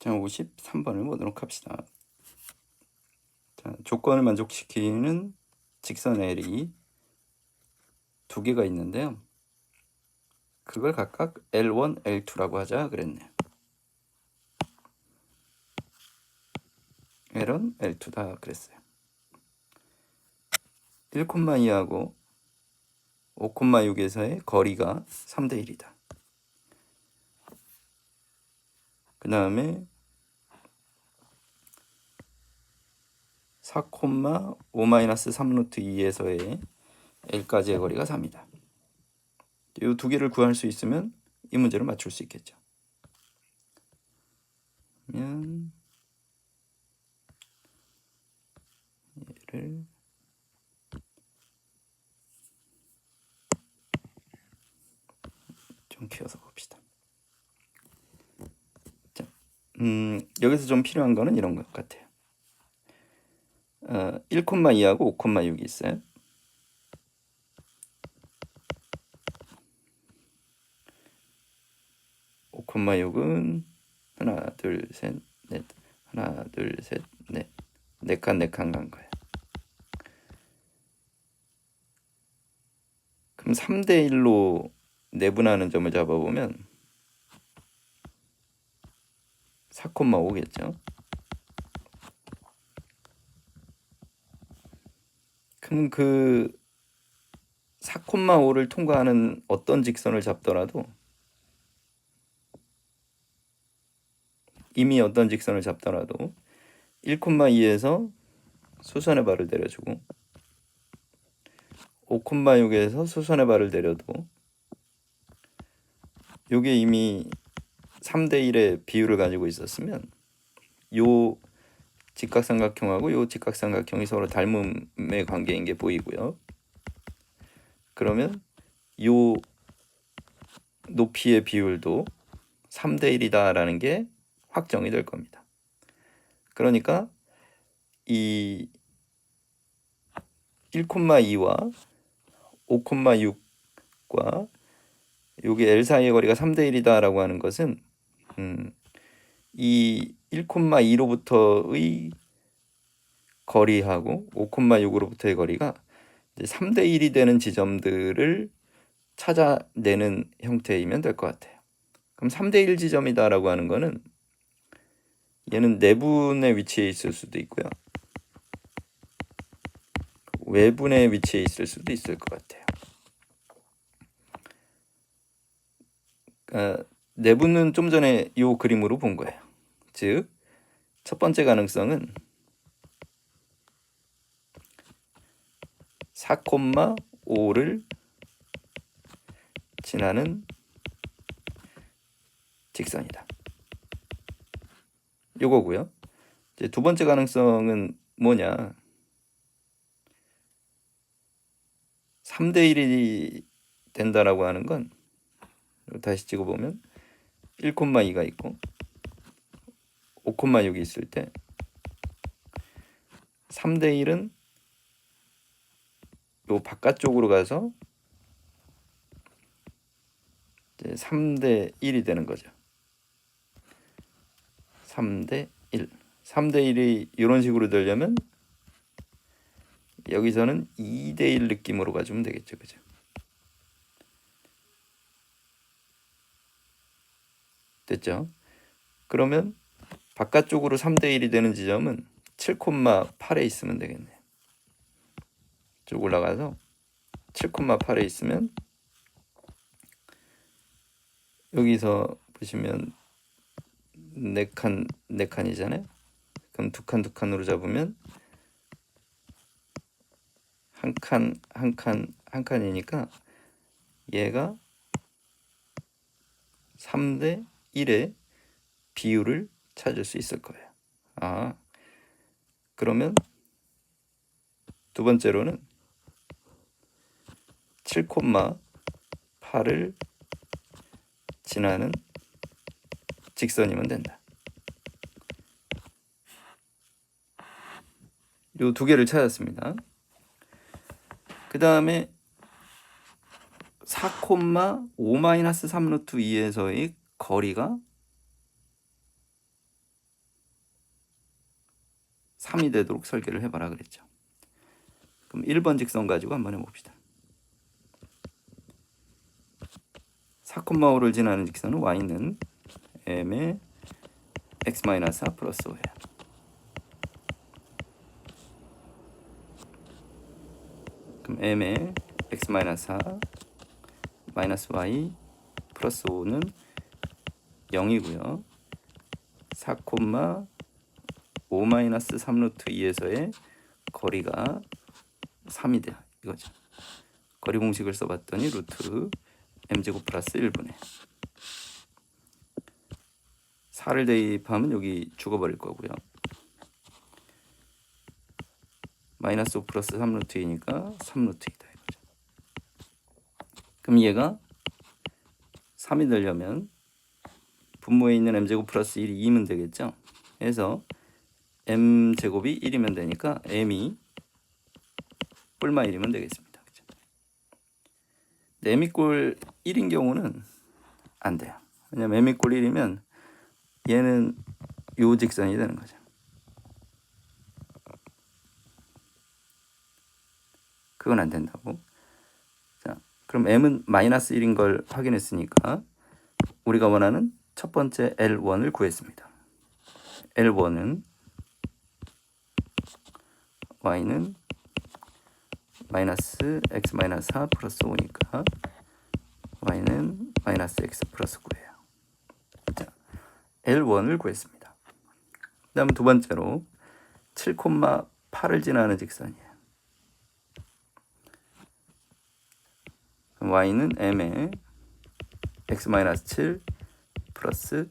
자, 53번을 보도록 합시다. 자, 조건을 만족시키는 직선 L이 두 개가 있는데요. 그걸 각각 L1, L2라고 하자 그랬네요. L1, L2다 그랬어요. 1,2하고 5,6에서의 거리가 3대 1이다. 그 다음에 4,5-3루트2에서의 L까지의 거리가 3이다. 이 두 개를 구할 수 있으면 이 문제를 맞출 수 있겠죠. 그러면 얘를 좀 키워서 봅시다. 자, 여기서 좀 필요한 거는 이런 것 같아요. 1,2하고 5,6이 있어요. 5,6은 하나, 둘, 셋, 넷, 하나, 둘, 셋, 넷, 네 칸 간 거예요. 그럼 3대 1로 내분하는 점을 잡아보면 4,5겠죠. 그럼 그 4,5를 통과하는 어떤 직선을 잡더라도 이미 어떤 직선을 잡더라도 1,2에서 수선의 발을 내려주고 5,6에서 수선의 발을 내려도 요게 이미 3대 1의 비율을 가지고 있었으면 요 직각삼각형하고 요 직각삼각형이 서로 닮음의 관계인 게 보이고요. 그러면 요 높이의 비율도 3대 1이다라는 게 확정이 될 겁니다. 그러니까 이 1,2와 5,6과 요게 L 사이의 거리가 3대 1이다라고 하는 것은 이 1,2로부터의 거리하고 5,6으로부터의 거리가 이제 3대 1이 되는 지점들을 찾아내는 형태이면 될 것 같아요. 그럼 3대 1 지점이다라고 하는 거는 얘는 내분의 위치에 있을 수도 있고요. 외분의 위치에 있을 수도 있을 것 같아요. 그러니까 내분은 좀 전에 이 그림으로 본 거예요. 즉, 첫 번째 가능성은 4,5를 지나는 직선이다. 요거고요. 이제 두 번째 가능성은 뭐냐? 3대 1이 된다라고 하는 건 다시 찍어보면 1,2가 있고 5,6이 있을 때 3대 1은 요 바깥쪽으로 가서 이제 3대 1이 되는 거죠. 3대 1. 3대 1이 이런 식으로 되려면 여기서는 2대 1 느낌으로 가주면 되겠죠. 그죠? 됐죠? 그러면 바깥쪽으로 3대 1이 되는 지점은 7,8에 있으면 되겠네요. 쭉 올라가서 7,8에 있으면 여기서 보시면 4칸이잖아요. 그럼 두 칸으로 잡으면 한 칸이니까 얘가 3대 1의 비율을 찾을 수 있을 거예요. 그러면 두 번째로는 7,8을 지나는 직선이면 된다. 요 두 개를 찾았습니다. 그 다음에 4,5-3루트 2에서의 거리가 3이 되도록 설계를 해봐라 그랬죠. 그럼 1번 직선 가지고 한번 해봅시다. 4,5를 지나는 직선은 y는 m의 x-4 플러스 5예요. 그럼 m의 x-4 마이너스 y 플러스 5는 0이고요. 4,5 마이너스 3 루트 2에서의 거리가 3이 돼요. 이거죠. 거리 공식을 써봤더니 루트 m제곱 플러스 1분의 4를 대입하면 여기 죽어버릴 거고요. 마이너스 5 플러스 3 루트 2니까 3 루트 2다 이거죠. 그럼 얘가 3이 되려면 분모에 있는 m제곱 플러스 1이 2면 되겠죠. 그래서 m제곱이 1이면 되니까 m이 꼴마 1이면 되겠습니다. 그렇죠? 근데 m이 꼴 1인 경우는 안 돼요. 왜냐면 m이 꼴 1이면 얘는 요 직선이 되는 거죠. 그건 안 된다고. 자, 그럼 m은 마이너스 1인 걸 확인했으니까 우리가 원하는 첫 번째 L1을 구했습니다. L1은 y는 마이너스 x 마이너스 4 플러스 5니까 y는 마이너스 x 플러스 9예요. 자, L1을 구했습니다. 그 다음 두 번째로 7,8을 지나는 직선이에요. 그럼 y는 m의 x 마이너스 7 플러스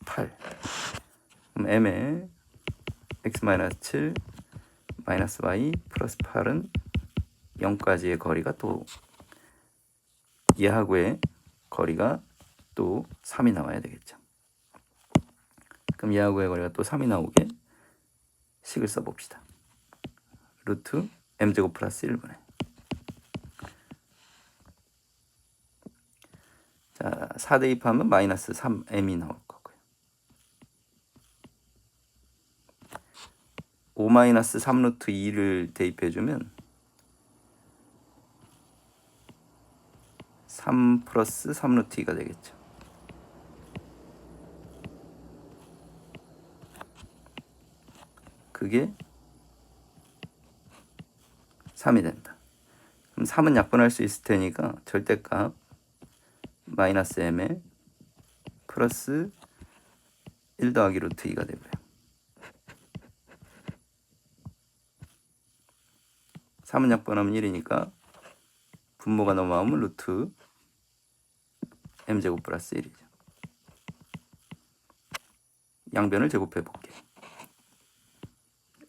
8. 그럼 m의 x 마이너스 7 마이너스 y 플러스 8은 0까지의 거리가 또 얘하고의 거리가 또 3이 나와야 되겠죠. 그럼 얘하고의 거리가 또 3이 나오게 식을 써봅시다. 루트 m제곱 플러스 1분의 자, 4 대입하면 마이너스 3m이 나올 거고요. 5 마이너스 3 루트 2를 대입해주면 3 플러스 3 루트 2가 되겠죠. 그게 3이 된다. 그럼 3은 약분할 수 있을 테니까 절대값 마이너스 m에 플러스 1 더하기 루트 2가 되고요. 3은 약분하면 1이니까 분모가 넘어가면 루트 m제곱 플러스 1이죠. 양변을 제곱해 볼게요.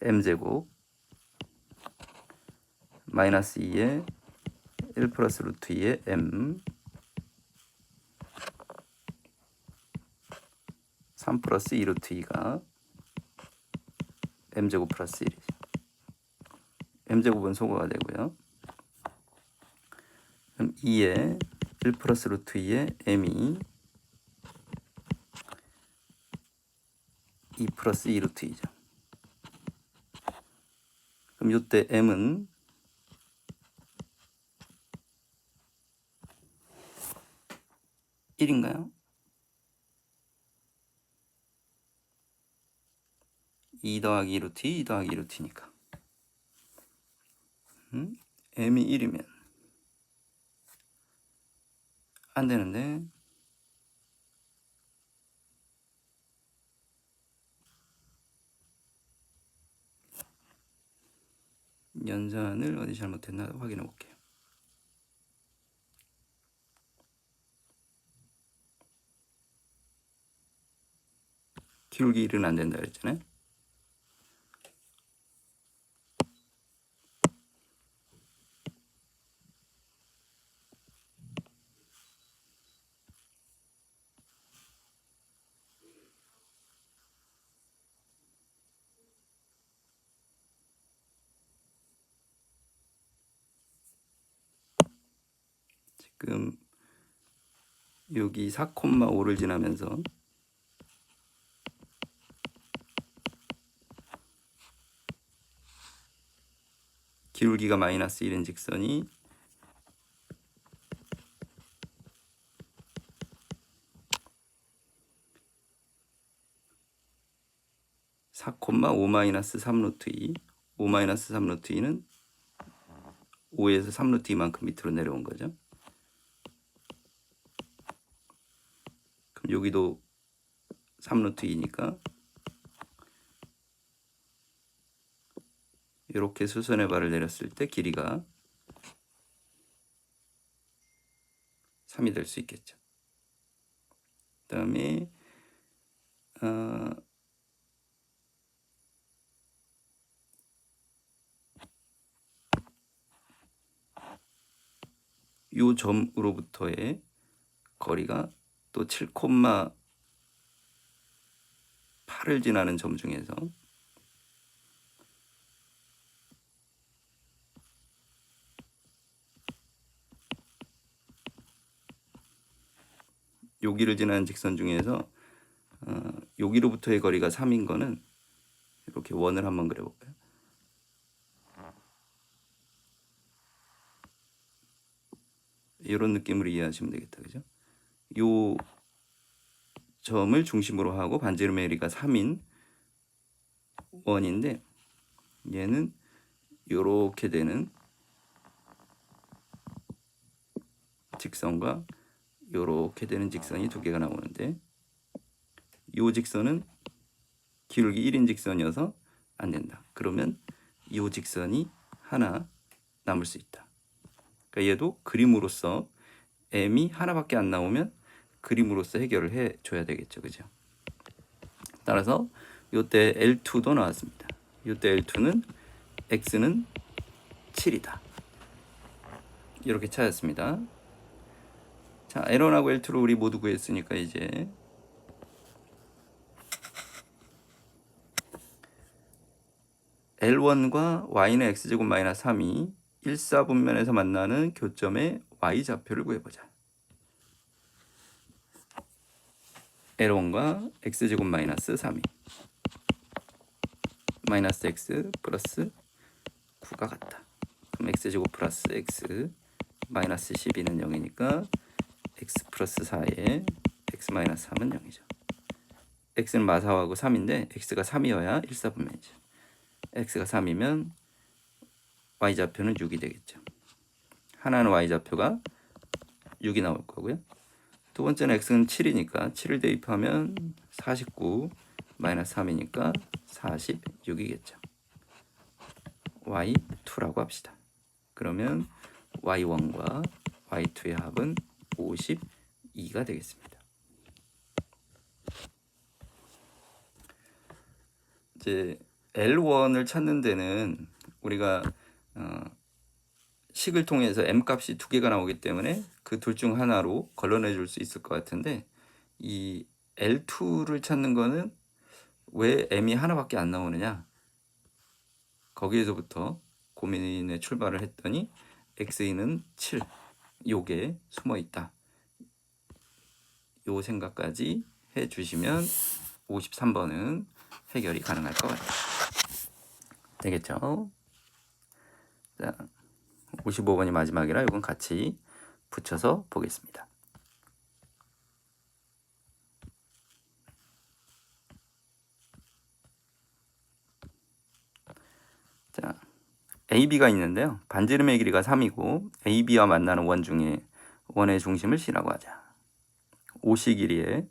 m제곱 마이너스 2에 1 플러스 루트 2에 m 3 플러스 2 루트 2가 m제곱 플러스 1이죠. m제곱은 소거가 되고요. 그럼 2에 1 플러스 루트 2에 m이 2 플러스 2 루트 2죠. 그럼 이때 m은 1인가요? 2 더하기 2 루트 2 더하기 2 루트니까 m이 1이면 안 되는데 연산을 어디 잘못했나 확인해 볼게요. 기울기 1은 안 된다 그랬잖아요. 지금 여기 4,5를 지나면서 기울기가 마이너스 1인 직선이 4,5 마이너스 3 루트 2, 5 마이너스 3 루트 2는 5에서 3 루트 2만큼 밑으로 내려온 거죠. 그럼 여기도 3 루트 2니까 이렇게 수선의 발을 내렸을 때 길이가 3이 될 수 있겠죠. 그 다음에 이 점으로부터의 거리가 또 7,8을 지나는 점 중에서 여기를 지나는 직선 중에서 여기로부터의 거리가 3인 거는 이렇게 원을 한번 그려볼까요? 이런 느낌으로 이해하시면 되겠다, 그죠? 요 점을 중심으로 하고 반지름의 길이가 3인 원인데 얘는 이렇게 되는 직선과 이렇게 되는 직선이 두 개가 나오는데 이 직선은 기울기 1인 직선이어서 안 된다. 그러면 이 직선이 하나 남을 수 있다. 그러니까 얘도 그림으로서 m이 하나밖에 안 나오면 그림으로서 해결을 해줘야 되겠죠, 그죠? 따라서 이때 L2도 나왔습니다. 이때 L2는 x는 7이다. 이렇게 찾았습니다. 자, L1하고 L2를 우리 모두 구했으니까 이제 L1과 y는 x제곱 마이너스 3이 1사분면에서 만나는 교점의 y좌표를 구해보자. L1과 x제곱 마이너스 3이 마이너스 x 플러스 9가 같다. 그럼 x제곱 플러스 x 마이너스 12는 0이니까 x 플러스 4에 x 마이너스 3은 0이죠. x는 마사하고 3인데 x가 3이어야 1사분면이죠. x가 3이면 y좌표는 6이 되겠죠. 하나는 y좌표가 6이 나올 거고요. 두 번째는 x는 7이니까 7을 대입하면 49 마이너스 3이니까 46이겠죠. y2라고 합시다. 그러면 y1과 y2의 합은 52가 되겠습니다. 이제 L1을 찾는 데는 우리가 식을 통해서 m 값이 두 개가 나오기 때문에 그 둘 중 하나로 걸러내 줄 수 있을 것 같은데 이 L2를 찾는 거는 왜 m이 하나밖에 안 나오느냐, 거기에서부터 고민의 출발을 했더니 x는 7 요게 숨어 있다. 요 생각까지 해 주시면 53번은 해결이 가능할 것 같아요. 되겠죠? 자, 55번이 마지막이라 이건 같이 붙여서 보겠습니다. 자, AB가 있는데요. 반지름의 길이가 3이고 AB와 만나는 원 중에 원의 중심을 C라고 하자. OC 길이의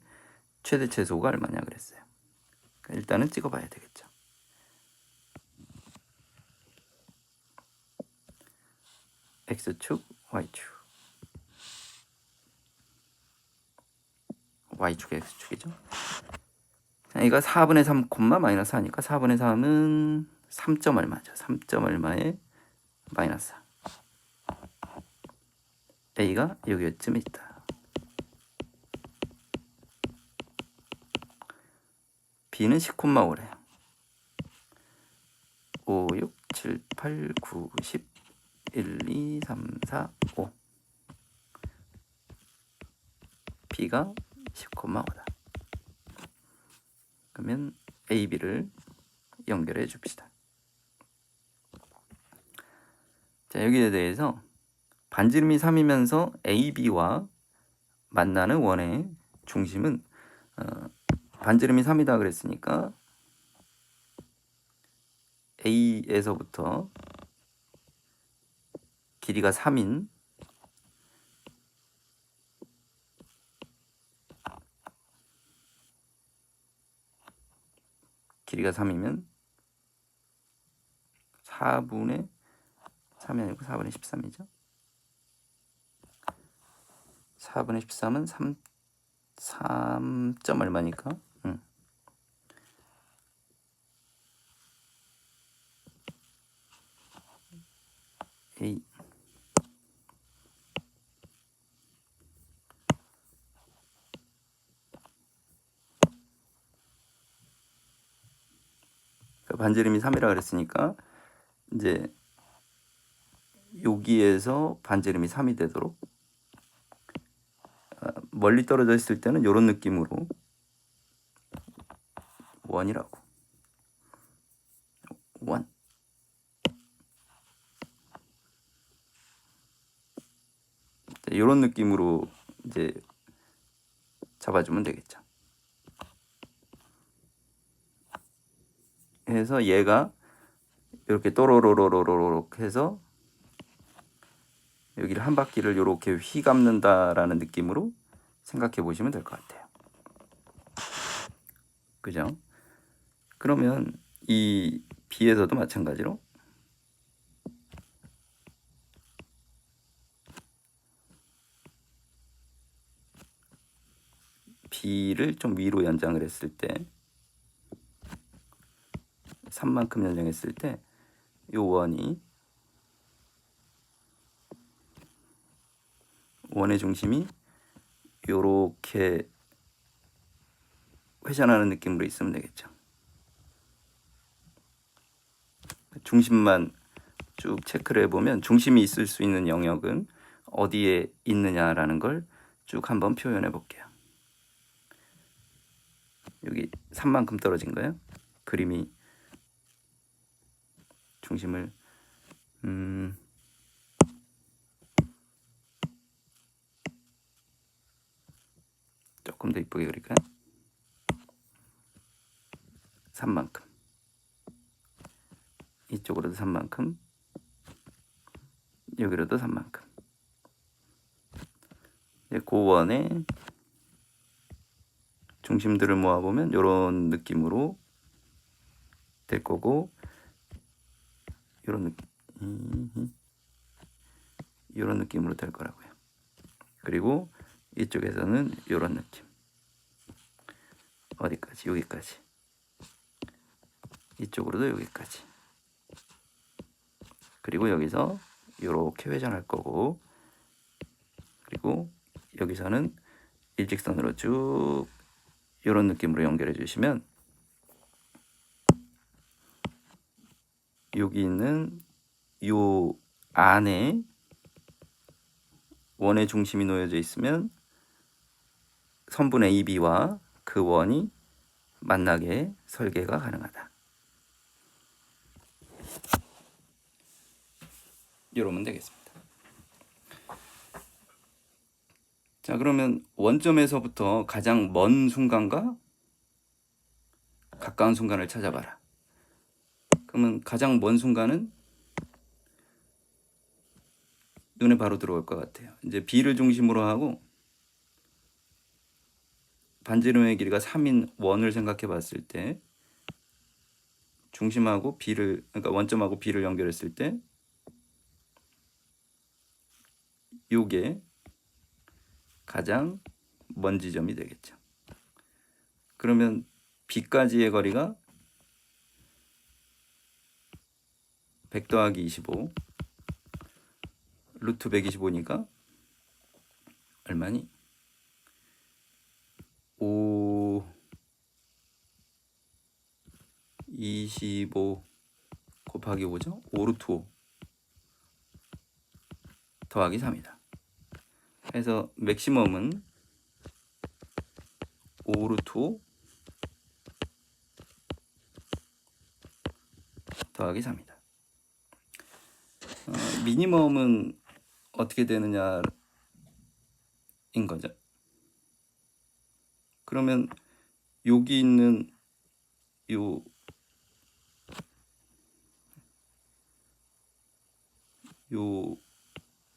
최대 최소가 얼마냐 그랬어요. 그러니까 일단은 찍어봐야 되겠죠. X축, Y축. Y축, X축이죠. 자, 이거 4분의 3, 마이너스 4니까 4분의 3은 3점 얼마죠? 3점 얼마에 마이너스 4. A가 여기쯤에 있다. B는 10,5래요. 5, 6, 7, 8, 9, 10, 1, 2, 3, 4, 5. B가 10,5다. 그러면 A, B를 연결해 줍시다. 자, 여기에 대해서 반지름이 3이면서 AB와 만나는 원의 중심은 반지름이 3이다 그랬으니까 A에서부터 길이가 3인 길이가 3이면 4분의 3이 아니고 4분의 13이죠. 4분의 13은 3점 얼마니까? A 반지름이 3이라 그랬으니까 이제 여기에서 반지름이 3이 되도록 멀리 떨어져 있을 때는 이런 느낌으로 원이라고 원 이런 느낌으로 이제 잡아주면 되겠죠. 해서 얘가 이렇게 또로로로로로 해서 여기를 한 바퀴를 이렇게 휘감는다라는 느낌으로 생각해 보시면 될 것 같아요. 그죠? 그러면 이 B에서도 마찬가지로 B를 좀 위로 연장을 했을 때 3만큼 연장했을 때 요 원의 중심이 요렇게 회전하는 느낌으로 있으면 되겠죠. 중심만 쭉 체크를 해보면 중심이 있을 수 있는 영역은 어디에 있느냐라는 걸 쭉 한번 표현해 볼게요. 여기 3만큼 떨어진 거예요. 그림이 중심을 조금 더 이쁘게 그릴까요? 3만큼 이쪽으로도 3만큼 여기로도 3만큼 고원의 중심들을 모아보면 이런 느낌으로 될 거고 이런 느낌으로 될 거라고요. 그리고 이쪽에서는 이런 느낌 어디까지? 여기까지 이쪽으로도 여기까지 그리고 여기서 이렇게 회전할 거고 그리고 여기서는 일직선으로 쭉 이런 느낌으로 연결해 주시면 여기 있는 요 안에 원의 중심이 놓여져 있으면 선분 AB와 그 원이 만나게 설계가 가능하다. 이러면 되겠습니다. 자, 그러면 원점에서부터 가장 먼 순간과 가까운 순간을 찾아봐라. 그러면 가장 먼 순간은 눈에 바로 들어올 것 같아요. 이제 B를 중심으로 하고 반지름의 길이가 3인 원을 생각해 봤을 때 중심하고 B를 그러니까 원점하고 B를 연결했을 때 요게 가장 먼 지점이 되겠죠. 그러면 B까지의 거리가 100 더하기 25 루트 125니까 얼마니? 25 곱하기 5죠? 5 루트 5 더하기 3이다. 그래서 맥시멈은 5 루트 5 더하기 3이다. 미니멈은 어떻게 되느냐인 거죠. 그러면 여기 있는 요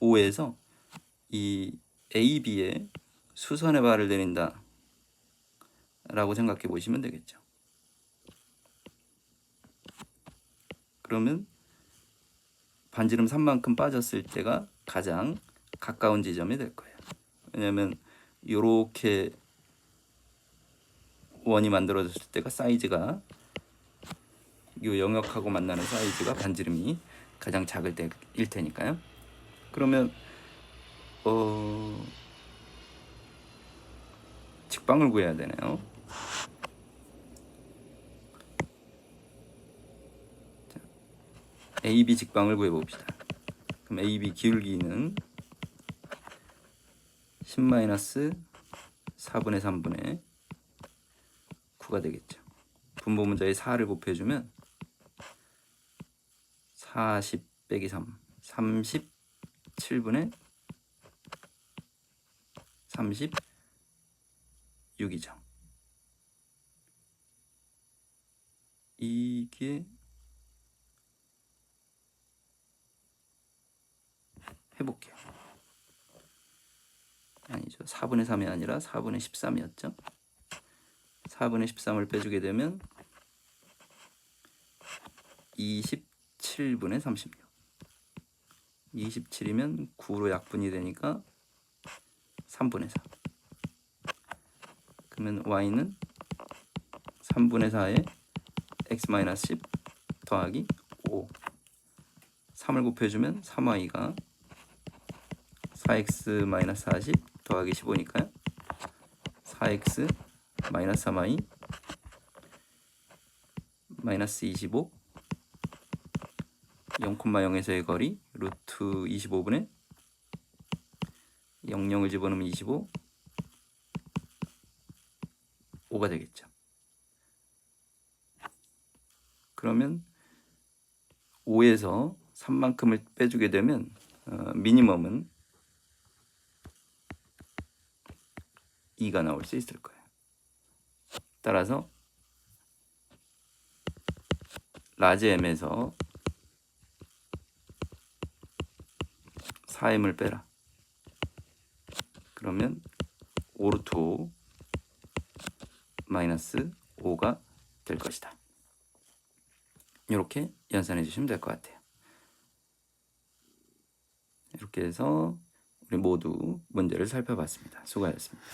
5에서 이 A, B에 수선의 발을 내린다 라고 생각해 보시면 되겠죠. 그러면 반지름 3만큼 빠졌을 때가 가장 가까운 지점이 될 거예요. 왜냐면 이렇게 원이 만들어졌을 때가 사이즈가 이 영역하고 만나는 사이즈가 반지름이 가장 작을 때일 테니까요. 그러면 직방을 구해야 되네요. 자, AB 직방을 구해봅시다. 그럼 AB 기울기는 10-4분의 3분의 9가 되겠죠. 분모 문자에 4를 곱해주면 40 빼기 3, 37분의 36이죠. 이게 해볼게요. 아니죠. 4분의 3이 아니라 4분의 13이었죠. 4분의 13을 빼주게 되면 27분의 36. 27이면 9로 약분이 되니까 3분의 4. 그러면 y는 3분의 4에 x-10 더하기 5. 3을 곱해주면 3y가 4x-40 더하기 15니까요. 4x 마이너스 3y 마이너스 25 0,0에서의 거리 루트 25분의 00을 집어넣으면 25 5가 되겠죠. 그러면 5에서 3만큼을 빼주게 되면 미니멈은 2가 나올 수 있을 거예요. 따라서 라지 m에서 4m을 빼라. 그러면 5루트 5 마이너스 5가 될 것이다. 이렇게 연산해 주시면 될 것 같아요. 이렇게 해서 우리 모두 문제를 살펴봤습니다. 수고하셨습니다.